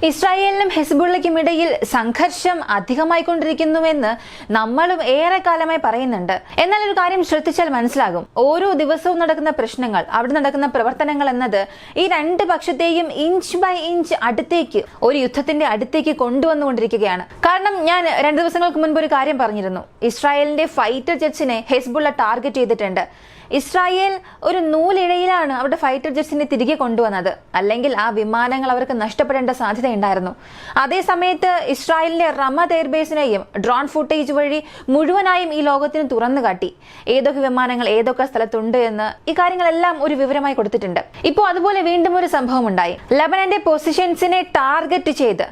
ഇസ്രായേലിനും ഹെസ്ബുള്ളയ്ക്കും ഇടയിൽ സംഘർഷം അധികമായിക്കൊണ്ടിരിക്കുന്നുവെന്ന് നമ്മളും ഏറെ കാലമായി പറയുന്നുണ്ട്. എന്നാൽ ഒരു കാര്യം ശ്രദ്ധിച്ചാൽ മനസ്സിലാകും, ഓരോ ദിവസവും നടക്കുന്ന പ്രശ്നങ്ങൾ, അവിടെ നടക്കുന്ന പ്രവർത്തനങ്ങൾ എന്നത് ഈ രണ്ട് പക്ഷത്തെയും ഇഞ്ച് ബൈ ഇഞ്ച് അടുത്തേക്ക്, ഒരു യുദ്ധത്തിന്റെ അടുത്തേക്ക് കൊണ്ടുവന്നുകൊണ്ടിരിക്കുകയാണ്. കാരണം ഞാൻ 2 ദിവസങ്ങൾക്ക് മുൻപ് ഒരു കാര്യം പറഞ്ഞിരുന്നു. ഇസ്രായേലിന്റെ ഫൈറ്റർ ജെറ്റ്സിനെ ഹെസ്ബുള്ള ടാർഗറ്റ് ചെയ്തിട്ടുണ്ട്. ഇസ്രായേൽ ഒരു നൂലിഴയിലാണ് അവരുടെ ഫൈറ്റർ ജെറ്റ്സിനെ തിരികെ കൊണ്ടുവന്നത്. അല്ലെങ്കിൽ ആ വിമാനങ്ങൾ അവർക്ക് നഷ്ടപ്പെടേണ്ട സാധ്യതയുണ്ടായിരുന്നു. അതേ സമയത്ത് ഇസ്രായേലിന്റെ റമദ് എയർബേസിനെയും ഡ്രോൺ ഫുട്ടേജ് വഴി മുഴുവനായും ഈ ലോകത്തിന് തുറന്നു കാട്ടി. ഏതൊക്കെ വിമാനങ്ങൾ ഏതൊക്കെ സ്ഥലത്തുണ്ട് എന്ന് ഈ കാര്യങ്ങളെല്ലാം ഒരു വിവരമായി കൊടുത്തിട്ടുണ്ട്. ഇപ്പോൾ അതുപോലെ വീണ്ടും ഒരു സംഭവം ഉണ്ടായി. ലെബനന്റെ പൊസിഷൻസിനെ ടാർഗറ്റ് ചെയ്ത്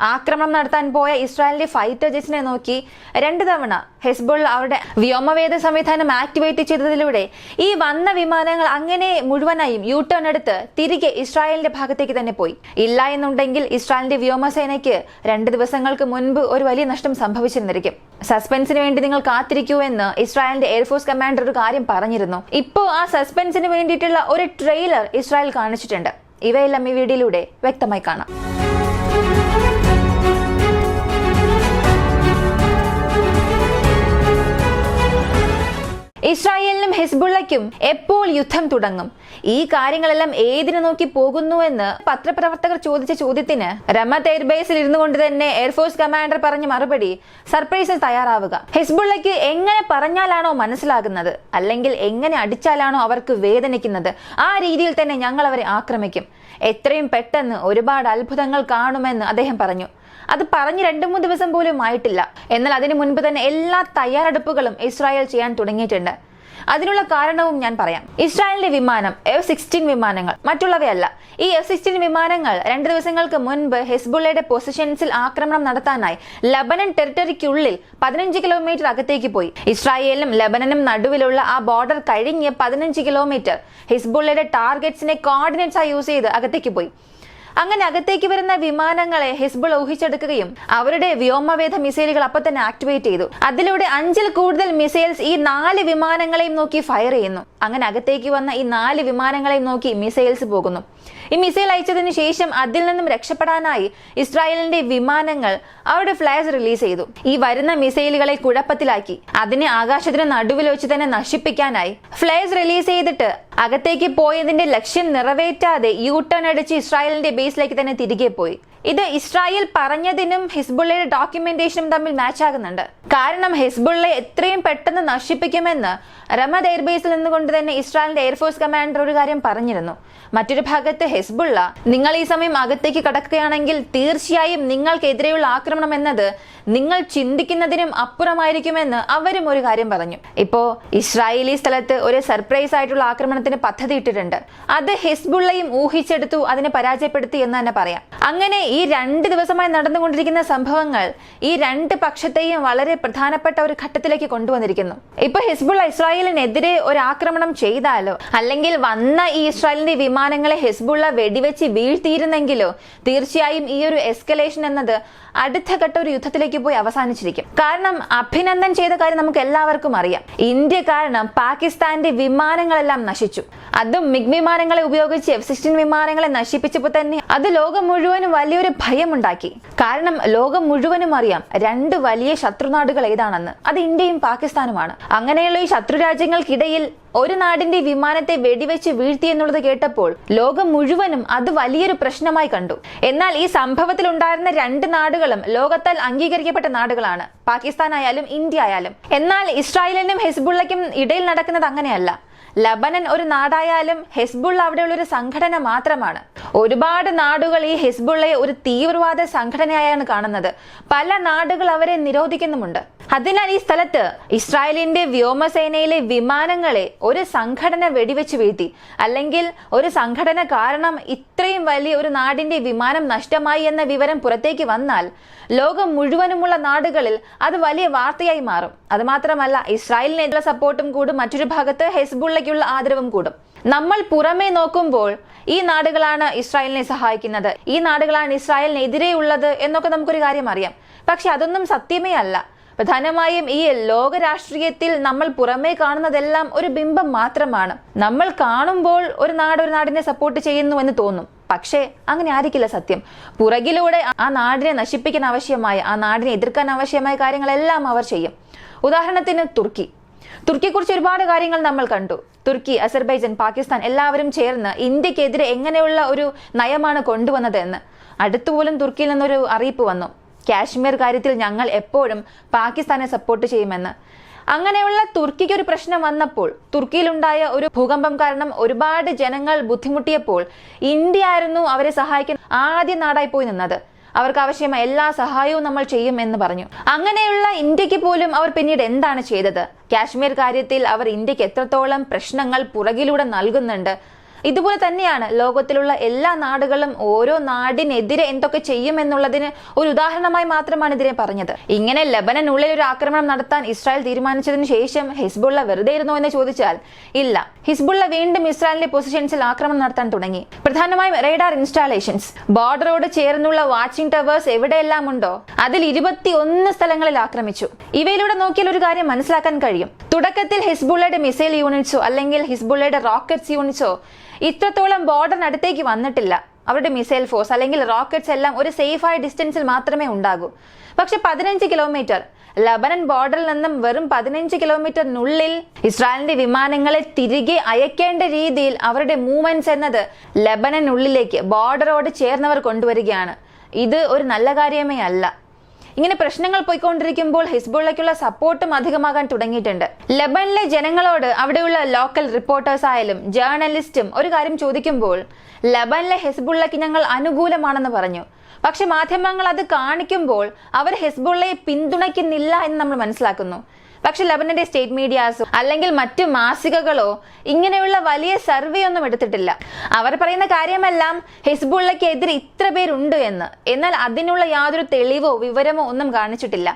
ആക്രമണം നടത്താൻ പോയ ഇസ്രായേലിന്റെ ഫൈറ്റർ ജെറ്റ്സിനെ നോക്കി 2 തവണ ഹെസ്ബുള്ള അവരുടെ വ്യോമവേദ സംവിധാനം ആക്ടിവേറ്റ് ചെയ്തതിലൂടെ ഈ വന്ന വിമാനങ്ങൾ അങ്ങനെ മുഴുവനായും യു ടേൺ എടുത്ത് തിരികെ ഇസ്രായേലിന്റെ ഭാഗത്തേക്ക് തന്നെ പോയി. ഇല്ല എന്നുണ്ടെങ്കിൽ ഇസ്രായേലിന്റെ വ്യോമസേനയ്ക്ക് 2 ദിവസങ്ങൾക്ക് മുൻപ് ഒരു വലിയ നഷ്ടം സംഭവിച്ചിരുന്നിരിക്കും. സസ്പെൻസിന് വേണ്ടി നിങ്ങൾ കാത്തിരിക്കൂ എന്ന് ഇസ്രായേലിന്റെ എയർഫോഴ്സ് കമാൻഡർ ഒരു കാര്യം പറഞ്ഞിരുന്നു. ഇപ്പോൾ ആ സസ്പെൻസിന് വേണ്ടിയിട്ടുള്ള ഒരു ട്രെയിലർ ഇസ്രായേൽ കാണിച്ചിട്ടുണ്ട്. ഇവയെല്ലാം ഈ വീഡിയോയിലൂടെ വ്യക്തമായി കാണാം. ഇസ്രായേലിനും ഹെസ്ബുള്ളയ്ക്കും എപ്പോൾ യുദ്ധം തുടങ്ങും? ഈ കാര്യങ്ങളെല്ലാം ഏതിനു നോക്കി പോകുന്നുവെന്ന് പത്രപ്രവർത്തകർ ചോദിച്ച ചോദ്യത്തിന് റമദ് എയർബേസിൽ ഇരുന്നു കൊണ്ട് തന്നെ എയർഫോഴ്സ് കമാൻഡർ പറഞ്ഞ മറുപടി, സർപ്രൈസിൽ തയ്യാറാവുക. ഹെസ്ബുള്ളയ്ക്ക് എങ്ങനെ പറഞ്ഞാലാണോ മനസ്സിലാകുന്നത്, അല്ലെങ്കിൽ എങ്ങനെ അടിച്ചാലാണോ അവർക്ക് വേദനിക്കുന്നത്, ആ രീതിയിൽ തന്നെ ഞങ്ങൾ അവരെ ആക്രമിക്കും. എത്രയും പെട്ടെന്ന് ഒരുപാട് അത്ഭുതങ്ങൾ കാണുമെന്ന് അദ്ദേഹം പറഞ്ഞു. അത് പറഞ്ഞ് 2-3 ദിവസം പോലും ആയിട്ടില്ല. എന്നാൽ അതിനു മുൻപ് തന്നെ എല്ലാ തയ്യാറെടുപ്പുകളും ഇസ്രായേൽ ചെയ്യാൻ തുടങ്ങിയിട്ടുണ്ട്. അതിനുള്ള കാരണവും ഞാൻ പറയാം. ഇസ്രായേലിന്റെ വിമാനം F-16 വിമാനങ്ങൾ, മറ്റുള്ളവയല്ല. ഈ F-16 വിമാനങ്ങൾ 2 ദിവസങ്ങൾക്ക് മുൻപ് ഹെസ്ബുള്ളയുടെ പൊസിഷൻസിൽ ആക്രമണം നടത്താനായി ലബനൻ ടെറിട്ടറിക്കുള്ളിൽ 15 കിലോമീറ്റർ അകത്തേക്ക് പോയി. ഇസ്രായേലിനും ലബനനും നടുവിലുള്ള ആ ബോർഡർ കഴിഞ്ഞ് 15 കിലോമീറ്റർ ഹെസ്ബുള്ളയുടെ ടാർഗറ്റ്സിനെ കോർഡിനേറ്റ്സ് ആയി യൂസ് ചെയ്ത് അകത്തേക്ക് പോയി. അങ്ങനെ അകത്തേക്ക് വരുന്ന വിമാനങ്ങളെ ഹിസ്ബുൾ ഊഹിച്ചെടുക്കുകയും അവരുടെ വ്യോമവേദ മിസൈലുകൾ അപ്പം തന്നെ ആക്ടിവേറ്റ് ചെയ്തു. അതിലൂടെ 5-ൽ കൂടുതൽ മിസൈൽസ് ഈ 4 വിമാനങ്ങളെയും നോക്കി ഫയർ ചെയ്യുന്നു. അങ്ങനെ അകത്തേക്ക് വന്ന ഈ 4 വിമാനങ്ങളെയും നോക്കി മിസൈൽസ് പോകുന്നു. ഈ മിസൈൽ അയച്ചതിന് ശേഷം അതിൽ നിന്നും രക്ഷപ്പെടാനായി ഇസ്രായേലിന്റെ വിമാനങ്ങൾ അവരുടെ ഫ്ലാഷ് റിലീസ് ചെയ്തു. ഈ വരുന്ന മിസൈലുകളെ കുഴപ്പത്തിലാക്കി അതിനെ ആകാശത്തിന് നടുവിൽ വെച്ച് തന്നെ നശിപ്പിക്കാനായി ഫ്ലാഷ് റിലീസ് ചെയ്തിട്ട് അകത്തേക്ക് പോയതിന്റെ ലക്ഷ്യം നിറവേറ്റാതെ യു ടേൺ അടിച്ച് ഇസ്രായേലിന്റെ ബേസിലേക്ക് തന്നെ തിരികെ പോയി. ഇത് ഇസ്രായേൽ പറഞ്ഞതിനും ഹിസ്ബുള്ളയുടെ ഡോക്യുമെന്റേഷനും തമ്മിൽ മാച്ച് ആകുന്നുണ്ട്. കാരണം ഹിസ്ബുള്ളയെ എത്രയും പെട്ടെന്ന് നശിപ്പിക്കുമെന്ന് റമദ് എയർബേസിൽ നിന്നുകൊണ്ട് തന്നെ ഇസ്രായേലിന്റെ എയർഫോഴ്സ് കമാൻഡർ ഒരു കാര്യം പറഞ്ഞിരുന്നു. മറ്റൊരു ഭാഗത്ത് ഹിസ്ബുള്ള, നിങ്ങൾ ഈ സമയം അകത്തേക്ക് കടക്കുകയാണെങ്കിൽ തീർച്ചയായും നിങ്ങൾക്കെതിരെയുള്ള ആക്രമണം എന്നത് നിങ്ങൾ ചിന്തിക്കുന്നതിനും അപ്പുറമായിരിക്കുമെന്ന് അവരും ഒരു കാര്യം പറഞ്ഞു. ഇപ്പോ ഇസ്രായേലി സ്ഥലത്ത് ഒരു സർപ്രൈസ് ആയിട്ടുള്ള ആക്രമണത്തിന് പദ്ധതി ഇട്ടിട്ടുണ്ട്. അത് ഹിസ്ബുള്ളയും ഊഹിച്ചെടുത്തു, അതിനെ പരാജയപ്പെടുത്തി എന്ന് തന്നെ പറയാം. അങ്ങനെ ഈ 2 ദിവസമായി നടന്നുകൊണ്ടിരിക്കുന്ന സംഭവങ്ങൾ ഈ 2 പക്ഷത്തെയും വളരെ പ്രധാനപ്പെട്ട ഒരു ഘട്ടത്തിലേക്ക് കൊണ്ടുവന്നിരിക്കുന്നു. ഇപ്പൊ ഹിസ്ബുള്ള ഇസ്രായേലിനെതിരെ ഒരു ആക്രമണം ചെയ്താലോ, അല്ലെങ്കിൽ വന്ന ഈ ഇസ്രായേലിന്റെ വിമാനങ്ങളെ ഹിസ്ബുള്ള വെടിവെച്ച് വീഴ്ത്തിയിരുന്നെങ്കിലോ തീർച്ചയായും ഈ ഒരു എസ്കലേഷൻ എന്നത് അടുത്ത ഘട്ട ഒരു യുദ്ധത്തിലേക്ക് പോയി അവസാനിച്ചിരിക്കും. കാരണം അഭിനന്ദൻ ചെയ്ത കാര്യം നമുക്ക് എല്ലാവർക്കും അറിയാം. ഇന്ത്യ കാരണം പാകിസ്ഥാന്റെ വിമാനങ്ങളെല്ലാം നശിച്ചു. അതും മിഗ് വിമാനങ്ങളെ ഉപയോഗിച്ച് F-16 വിമാനങ്ങളെ നശിപ്പിച്ചപ്പോൾ തന്നെ അത് ലോകം മുഴുവനും വലിയൊരു ഭയമുണ്ടാക്കി. കാരണം ലോകം മുഴുവനും അറിയാം 2 വലിയ ശത്രുനാടുകൾ ഏതാണെന്ന്. അത് ഇന്ത്യയും പാകിസ്ഥാനുമാണ്. അങ്ങനെയുള്ള ഈ ശത്രു രാജ്യങ്ങൾക്കിടയിൽ ഒരു നാടിന്റെ വിമാനത്തെ വെടിവെച്ച് വീഴ്ത്തി എന്നുള്ളത് കേട്ടപ്പോൾ ലോകം മുഴുവനും അത് വലിയൊരു പ്രശ്നമായി കണ്ടു. എന്നാൽ ഈ സംഭവത്തിൽ ഉണ്ടായിരുന്ന 2 നാടുകളും ലോകത്താൽ അംഗീകരിക്കപ്പെട്ട നാടുകളാണ്, പാകിസ്ഥാൻ ആയാലും ഇന്ത്യ ആയാലും. എന്നാൽ ഇസ്രായേലിനും ഹെസ്ബുള്ളയ്ക്കും ഇടയിൽ നടക്കുന്നത് അങ്ങനെയല്ല. ലബനൻ ഒരു നാടായാലും ഹെസ്ബുള്ള അവിടെയുള്ള ഒരു സംഘടന മാത്രമാണ്. ഒരുപാട് നാടുകൾ ഈ ഹെസ്ബുള്ളയെ ഒരു തീവ്രവാദ സംഘടനയായാണ് കാണുന്നത്. പല നാടുകൾ അവരെ നിരോധിക്കുന്നുമുണ്ട്. അതിനാൽ ഈ സ്ഥലത്ത് ഇസ്രായേലിന്റെ വ്യോമസേനയിലെ വിമാനങ്ങളെ ഒരു സംഘടന വെടിവെച്ച് വീഴ്ത്തി, അല്ലെങ്കിൽ ഒരു സംഘടന കാരണം ഇത്രയും വലിയ ഒരു നാടിന്റെ വിമാനം നഷ്ടമായി എന്ന വിവരം പുറത്തേക്ക് വന്നാൽ ലോകം മുഴുവനുമുള്ള നാടുകളിൽ അത് വലിയ വാർത്തയായി മാറും. അത് മാത്രമല്ല, ഇസ്രായേലിനെതിരെ സപ്പോർട്ടും കൂടും, മറ്റൊരു ഭാഗത്ത് ഹെസ്ബുള്ളയ്ക്കുള്ള ആദരവും കൂടും. നമ്മൾ പുറമേ നോക്കുമ്പോൾ ഈ നാടുകളാണ് ഇസ്രായേലിനെ സഹായിക്കുന്നത്, ഈ നാടുകളാണ് ഇസ്രായേലിനെതിരെ ഉള്ളത് എന്നൊക്കെ നമുക്കൊരു കാര്യം അറിയാം. പക്ഷെ അതൊന്നും സത്യമേ അല്ല. പ്രധാനമായും ഈ ലോക രാഷ്ട്രീയത്തിൽ നമ്മൾ പുറമേ കാണുന്നതെല്ലാം ഒരു ബിംബം മാത്രമാണ്. നമ്മൾ കാണുമ്പോൾ ഒരു നാടിനെ സപ്പോർട്ട് ചെയ്യുന്നു എന്ന് തോന്നും. പക്ഷേ അങ്ങനെ ആയിരിക്കില്ല സത്യം. പുറകിലൂടെ ആ നാടിനെ നശിപ്പിക്കാൻ ആവശ്യമായ, ആ നാടിനെ എതിർക്കാൻ ആവശ്യമായ കാര്യങ്ങളെല്ലാം അവർ ചെയ്യും. ഉദാഹരണത്തിന് തുർക്കിയെക്കുറിച്ച് ഒരുപാട് കാര്യങ്ങൾ നമ്മൾ കണ്ടു. തുർക്കി, അസർബൈജാൻ, പാകിസ്ഥാൻ എല്ലാവരും ചേർന്ന് ഇന്ത്യക്കെതിരെ എങ്ങനെയുള്ള ഒരു നയമാണ് കൊണ്ടുവന്നത് എന്ന്. അടുത്തുപോലും തുർക്കിയിൽ നിന്നൊരു അറിയിപ്പ് വന്നു, കാശ്മീർ കാര്യത്തിൽ ഞങ്ങൾ എപ്പോഴും പാകിസ്ഥാനെ സപ്പോർട്ട് ചെയ്യുമെന്ന്. അങ്ങനെയുള്ള തുർക്കിക്ക് ഒരു പ്രശ്നം വന്നപ്പോൾ, തുർക്കിയിലുണ്ടായ ഒരു ഭൂകമ്പം കാരണം ഒരുപാട് ജനങ്ങൾ ബുദ്ധിമുട്ടിയപ്പോൾ ഇന്ത്യ ആയിരുന്നു അവരെ സഹായിക്കാൻ ആദ്യ നാടായി പോയി നിന്നത്. അവർക്ക് ആവശ്യമായ എല്ലാ സഹായവും നമ്മൾ ചെയ്യും എന്ന് പറഞ്ഞു. അങ്ങനെയുള്ള ഇന്ത്യക്ക് പോലും അവർ പിന്നീട് എന്താണ് ചെയ്തത്? കാശ്മീർ കാര്യത്തിൽ അവർ ഇന്ത്യക്ക് എത്രത്തോളം പ്രശ്നങ്ങൾ പുറകിലൂടെ നൽകുന്നുണ്ട്. ഇതുപോലെ തന്നെയാണ് ലോകത്തിലുള്ള എല്ലാ നാടുകളും ഓരോ നാടിനെതിരെ എന്തൊക്കെ ചെയ്യുമെന്നുള്ളതിന് ഒരു ഉദാഹരണമായി മാത്രമാണ് ഇതിനെ പറഞ്ഞത്. ഇങ്ങനെ ലെബനനുള്ളിൽ ഒരു ആക്രമണം നടത്താൻ ഇസ്രായേൽ തീരുമാനിച്ചതിന് ശേഷം ഹിസ്ബുള്ള വെറുതെ ഇരുന്നോ എന്ന് ചോദിച്ചാൽ ഇല്ല. ഹിസ്ബുള്ള വീണ്ടും ഇസ്രായേലിന്റെ പൊസിഷൻസിൽ ആക്രമണം നടത്താൻ തുടങ്ങി. പ്രധാനമായും റേഡാർ ഇൻസ്റ്റാളേഷൻസ്, ബോർഡറോട് ചേർന്നുള്ള വാച്ചിംഗ് ടവേഴ്സ് എവിടെയെല്ലാം ഉണ്ടോ അതിൽ 21 സ്ഥലങ്ങളിൽ ആക്രമിച്ചു. ഇവയിലൂടെ നോക്കിയാൽ ഒരു കാര്യം മനസ്സിലാക്കാൻ കഴിയും. തുടക്കത്തിൽ ഹിസ്ബുള്ളയുടെ മിസൈൽ യൂണിറ്റ്സോ അല്ലെങ്കിൽ ഹിസ്ബുള്ളയുടെ റോക്കറ്റ്സ് യൂണിറ്റ്സോ ഇത്രത്തോളം ബോർഡറിനടുത്തേക്ക് വന്നിട്ടില്ല. അവരുടെ മിസൈൽ ഫോഴ്സ് അല്ലെങ്കിൽ റോക്കറ്റ്സ് എല്ലാം ഒരു സേഫായ ഡിസ്റ്റൻസിൽ മാത്രമേ ഉണ്ടാകൂ. പക്ഷെ 15 കിലോമീറ്റർ ലബനൻ ബോർഡറിൽ നിന്നും വെറും 15 കിലോമീറ്ററിനുള്ളിൽ ഇസ്രായേലിന്റെ വിമാനങ്ങളെ തിരികെ അയക്കേണ്ട രീതിയിൽ അവരുടെ മൂവ്മെന്റ്സ് എന്നത് ലബനനുള്ളിലേക്ക് ബോർഡറോട് ചേർന്നവർ കൊണ്ടുവരികയാണ്. ഇത് ഒരു നല്ല കാര്യമേ അല്ല. ഇങ്ങനെ പ്രശ്നങ്ങൾ പോയിക്കൊണ്ടിരിക്കുമ്പോൾ ഹിസ്ബുള്ളയ്ക്കുള്ള സപ്പോർട്ടും അധികമാകാൻ തുടങ്ങിയിട്ടുണ്ട്. ലെബനിലെ ജനങ്ങളോട് അവിടെയുള്ള ലോക്കൽ റിപ്പോർട്ടേഴ്സ് ആയാലും ജേർണലിസ്റ്റും ഒരു കാര്യം ചോദിക്കുമ്പോൾ ലെബനിലെ ഹിസ്ബുള്ളയ്ക്ക് ഞങ്ങൾ അനുകൂലമാണെന്ന് പറഞ്ഞു. പക്ഷെ മാധ്യമങ്ങൾ അത് കാണിക്കുമ്പോൾ അവർ ഹിസ്ബുള്ളയെ പിന്തുണയ്ക്കുന്നില്ല എന്ന് നമ്മൾ മനസ്സിലാക്കുന്നു. പക്ഷെ ലെബനന്റെ സ്റ്റേറ്റ് മീഡിയാസോ അല്ലെങ്കിൽ മറ്റു മാസികകളോ ഇങ്ങനെയുള്ള വലിയ സർവേ ഒന്നും എടുത്തിട്ടില്ല. അവർ പറയുന്ന കാര്യമെല്ലാം ഹിസ്ബുള്ളയ്ക്ക് എതിരെ ഇത്ര പേരുണ്ട് എന്ന്. എന്നാൽ അതിനുള്ള യാതൊരു തെളിവോ വിവരമോ ഒന്നും കാണിച്ചിട്ടില്ല.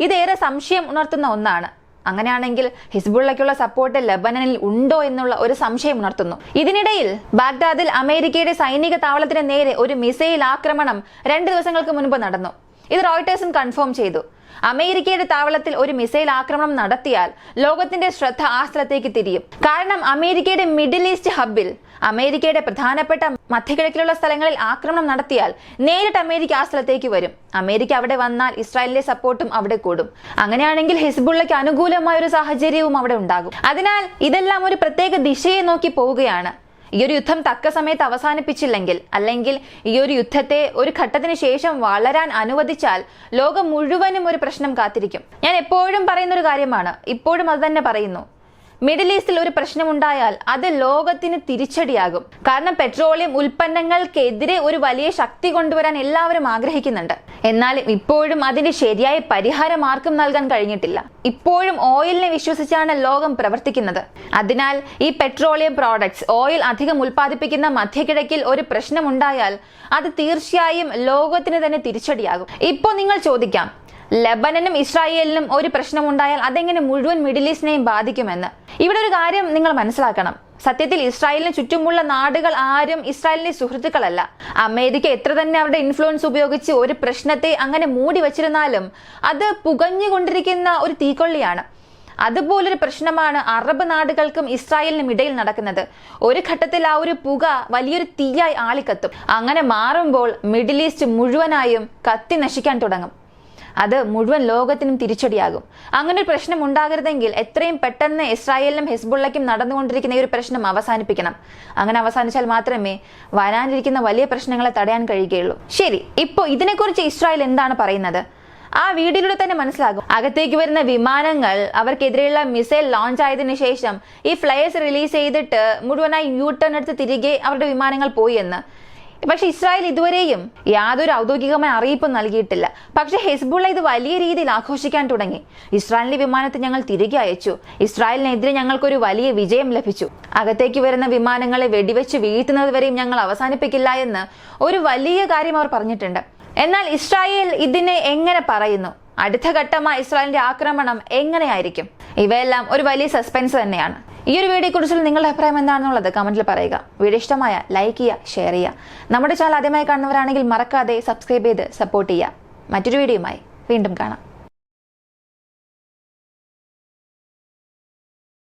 ഇതേറെ സംശയം ഉണർത്തുന്ന ഒന്നാണ്. അങ്ങനെയാണെങ്കിൽ ഹിസ്ബുള്ളയ്ക്കുള്ള സപ്പോർട്ട് ലെബനനിൽ ഉണ്ടോ എന്നുള്ള ഒരു സംശയം ഉണർത്തുന്നു. ഇതിനിടയിൽ ബാഗ്ദാദിൽ അമേരിക്കയുടെ സൈനിക താവളത്തിന് നേരെ ഒരു മിസൈൽ ആക്രമണം 2 ദിവസങ്ങൾക്ക് മുൻപ് നടന്നു. ഇത് റോയിട്ടേഴ്സും കൺഫേം ചെയ്തു. അമേരിക്കയുടെ താവളത്തിൽ ഒരു മിസൈൽ ആക്രമണം നടത്തിയാൽ ലോകത്തിന്റെ ശ്രദ്ധ ആ സ്ഥലത്തേക്ക് തിരിയും. കാരണം അമേരിക്കയുടെ മിഡിൽ ഈസ്റ്റ് ഹബിൽ, അമേരിക്കയുടെ പ്രധാനപ്പെട്ട മധ്യകിഴക്കിലുള്ള സ്ഥലങ്ങളിൽ ആക്രമണം നടത്തിയാൽ നേരിട്ട് അമേരിക്ക ആ സ്ഥലത്തേക്ക് വരും. അമേരിക്ക അവിടെ വന്നാൽ ഇസ്രായേലിന്റെ സപ്പോർട്ടും അവിടെ കൂടും. അങ്ങനെയാണെങ്കിൽ ഹിസ്ബുള്ളയ്ക്ക് അനുകൂലമായ ഒരു സാഹചര്യവും അവിടെ ഉണ്ടാകും. അതിനാൽ ഇതെല്ലാം ഒരു പ്രത്യേക ദിശയെ നോക്കി പോവുകയാണ്. ഈ ഒരു യുദ്ധം തക്ക സമയത്ത് അവസാനിപ്പിച്ചില്ലെങ്കിൽ, അല്ലെങ്കിൽ ഈ ഒരു യുദ്ധത്തെ ഒരു ഘട്ടത്തിന് ശേഷം വളരാൻ അനുവദിച്ചാൽ ലോകം മുഴുവനും ഒരു പ്രശ്നം കാത്തിരിക്കും. ഞാൻ എപ്പോഴും പറയുന്ന ഒരു കാര്യമാണ്, ഇപ്പോഴും അത് തന്നെ പറയുന്നു. മിഡിൽ ഈസ്റ്റിൽ ഒരു പ്രശ്നമുണ്ടായാൽ അത് ലോകത്തിന് തിരിച്ചടിയാകും. കാരണം പെട്രോളിയം ഉൽപ്പന്നങ്ങൾക്കെതിരെ ഒരു വലിയ ശക്തി കൊണ്ടുവരാൻ എല്ലാവരും ആഗ്രഹിക്കുന്നുണ്ട്. എന്നാൽ ഇപ്പോഴും അതിന്റെ ശരിയായ പരിഹാരം ആർക്കും നൽകാൻ കഴിഞ്ഞിട്ടില്ല. ഇപ്പോഴും ഓയിലിനെ വിശ്വസിച്ചാണ് ലോകം പ്രവർത്തിക്കുന്നത്. അതിനാൽ ഈ പെട്രോളിയം പ്രോഡക്ട്സ്, ഓയിൽ അധികം ഉൽപ്പാദിപ്പിക്കുന്ന മധ്യകിഴക്കിൽ ഒരു പ്രശ്നമുണ്ടായാൽ അത് തീർച്ചയായും ലോകത്തിന് തന്നെ തിരിച്ചടിയാകും. ഇപ്പോ നിങ്ങൾ ചോദിക്കാം, ലെബനനും ഇസ്രായേലിനും ഒരു പ്രശ്നമുണ്ടായാൽ അതെങ്ങനെ മുഴുവൻ മിഡിൽ ഈസ്റ്റിനെയും ബാധിക്കുമെന്ന്. ഇവിടെ ഒരു കാര്യം നിങ്ങൾ മനസ്സിലാക്കണം. സത്യത്തിൽ ഇസ്രായേലിന് ചുറ്റുമുള്ള നാടുകൾ ആരും ഇസ്രായേലിന്റെ സുഹൃത്തുക്കളല്ല. അമേരിക്ക എത്ര തന്നെ അവരുടെ ഇൻഫ്ലുവൻസ് ഉപയോഗിച്ച് ഒരു പ്രശ്നത്തെ അങ്ങനെ മൂടി വച്ചിരുന്നാലും അത് പുകഞ്ഞുകൊണ്ടിരിക്കുന്ന ഒരു തീക്കൊള്ളിയാണ്. അതുപോലൊരു പ്രശ്നമാണ് അറബ് നാടുകൾക്കും ഇസ്രായേലിനും ഇടയിൽ നടക്കുന്നത്. ഒരു ഘട്ടത്തിൽ ആ ഒരു പുക വലിയൊരു തീയായി ആളിക്കത്തും. അങ്ങനെ മാറുമ്പോൾ മിഡിൽ ഈസ്റ്റ് മുഴുവനായും കത്തി നശിക്കാൻ തുടങ്ങും. അത് മുഴുവൻ ലോകത്തിനും തിരിച്ചടിയാകും. അങ്ങനെ ഒരു പ്രശ്നം ഉണ്ടാകരുതെങ്കിൽ എത്രയും പെട്ടെന്ന് ഇസ്രായേലിനും ഹിസ്ബുള്ളയ്ക്കും നടന്നുകൊണ്ടിരിക്കുന്ന ഈ ഒരു പ്രശ്നം അവസാനിപ്പിക്കണം. അങ്ങനെ അവസാനിച്ചാൽ മാത്രമേ വരാനിരിക്കുന്ന വലിയ പ്രശ്നങ്ങളെ തടയാൻ കഴിയുകയുള്ളൂ. ശരി, ഇപ്പോൾ ഇതിനെക്കുറിച്ച് ഇസ്രായേൽ എന്താണ് പറയുന്നത്? ആ വീഡിയോയിലൂടെ തന്നെ മനസ്സിലാകും. അകത്തേക്ക് വരുന്ന വിമാനങ്ങൾ അവർക്കെതിരെയുള്ള മിസൈൽ ലോഞ്ച് ആയതിനു ശേഷം ഈ ഫ്ലയേഴ്സ് റിലീസ് ചെയ്തിട്ട് മുഴുവനായി യു ടേൺ എടുത്ത് തിരികെ അവരുടെ വിമാനങ്ങൾ പോയി എന്ന്. പക്ഷെ ഇസ്രായേൽ ഇതുവരെയും യാതൊരു ഔദ്യോഗികമായ അറിയിപ്പും നൽകിയിട്ടില്ല. പക്ഷെ ഹിസ്ബുള്ള ഇത് വലിയ രീതിയിൽ ആഘോഷിക്കാൻ തുടങ്ങി. ഇസ്രായേലിന്റെ വിമാനത്തെ ഞങ്ങൾ തിരികെ അയച്ചു, ഇസ്രായേലിനെതിരെ ഞങ്ങൾക്കൊരു വലിയ വിജയം ലഭിച്ചു, അകത്തേക്ക് വരുന്ന വിമാനങ്ങളെ വെടിവെച്ച് വീഴ്ത്തുന്നത് വരെയും ഞങ്ങൾ അവസാനിപ്പിക്കില്ല എന്ന് ഒരു വലിയ കാര്യം അവർ പറഞ്ഞിട്ടുണ്ട്. എന്നാൽ ഇസ്രായേൽ ഇതിനെ എങ്ങനെ പറയുന്നു? അടുത്ത ഘട്ടമായി ഇസ്രായേലിന്റെ ആക്രമണം എങ്ങനെയായിരിക്കും? ഇവയെല്ലാം ഒരു വലിയ സസ്പെൻസ് തന്നെയാണ്. ഈ ഒരു വീഡിയോയെ കുറിച്ചുള്ള നിങ്ങളുടെ അഭിപ്രായം എന്താണെന്നുള്ളത് കമന്റിൽ പറയുക. വീഡിയോ ഇഷ്ടമായ ലൈക്ക് ചെയ്യുക, ഷെയർ ചെയ്യുക. നമ്മുടെ ചാനൽ ആദ്യമായി കാണുന്നവരാണെങ്കിൽ മറക്കാതെ സബ്സ്ക്രൈബ് ചെയ്ത് സപ്പോർട്ട് ചെയ്യുക. മറ്റൊരു വീഡിയോയുമായി വീണ്ടും കാണാം.